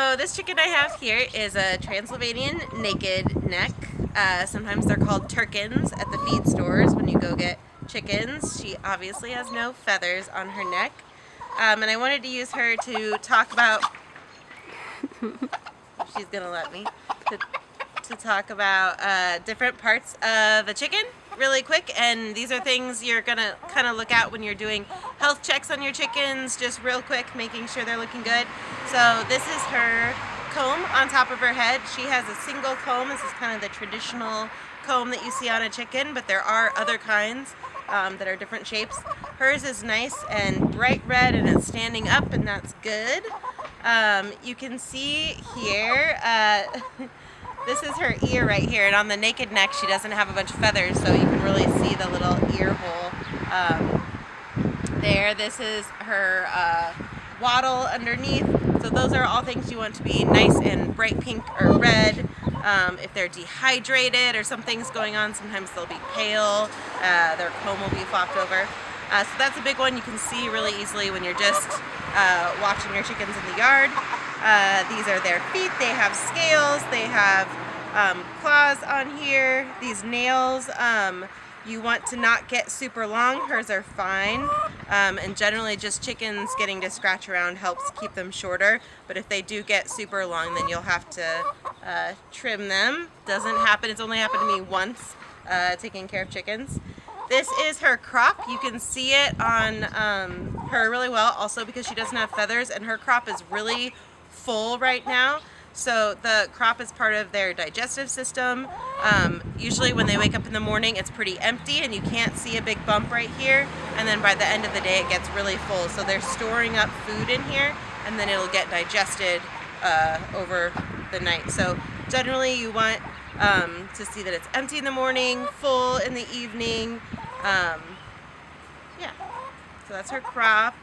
So this chicken I have here is a Transylvanian naked neck. Sometimes they're called turkins at the feed stores when you go get chickens. She obviously has no feathers on her neck. And I wanted to use her to talk about, if she's gonna let me, to talk about different parts of a chicken really quick. And these are things you're gonna kind of look at when you're doing health checks on your chickens, just real quick, making sure they're looking good. So this is her comb on top of her head. She has a single comb. This is kind of the traditional comb that you see on a chicken, but there are other kinds that are different shapes. Hers is nice and bright red and it's standing up, and that's good. You can see here, this is her ear right here, and on the naked neck she doesn't have a bunch of feathers, so you can really see the little ear hole there. This is her wattle underneath. So those are all things you want to be nice and bright pink or red. If they're dehydrated or something's going on, sometimes they'll be pale. Their comb will be flopped over. So that's a big one you can see really easily when you're just watching your chickens in the yard. These are their feet. They have scales. They have claws on here. These nails, you want to not get super long. Hers are fine. And generally just chickens getting to scratch around helps keep them shorter. But if they do get super long, then you'll have to trim them. Doesn't happen. It's only happened to me once taking care of chickens. This is her crop. You can see it on her really well, also because she doesn't have feathers, and her crop is really full right now. So the crop is part of their digestive system. Usually when they wake up in the morning, it's pretty empty and you can't see a big bump right here. And then by the end of the day, it gets really full. So they're storing up food in here, and then it'll get digested over the night. So generally you want to see that it's empty in the morning, full in the evening. Yeah, so that's her crop.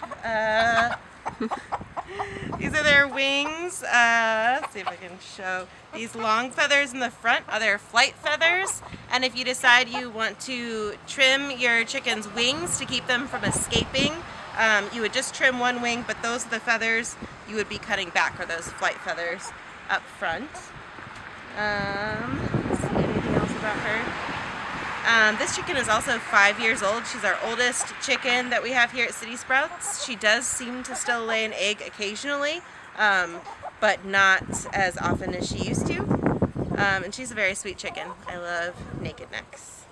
These are their wings. Let's see if I can show. These long feathers in the front are their flight feathers. And if you decide you want to trim your chicken's wings to keep them from escaping, you would just trim one wing, but those are the feathers you would be cutting back, or those flight feathers up front. Let's see anything else about her. This chicken is also 5 years old. She's our oldest chicken that we have here at City Sprouts. She does seem to still lay an egg occasionally, but not as often as she used to. And she's a very sweet chicken. I love naked necks.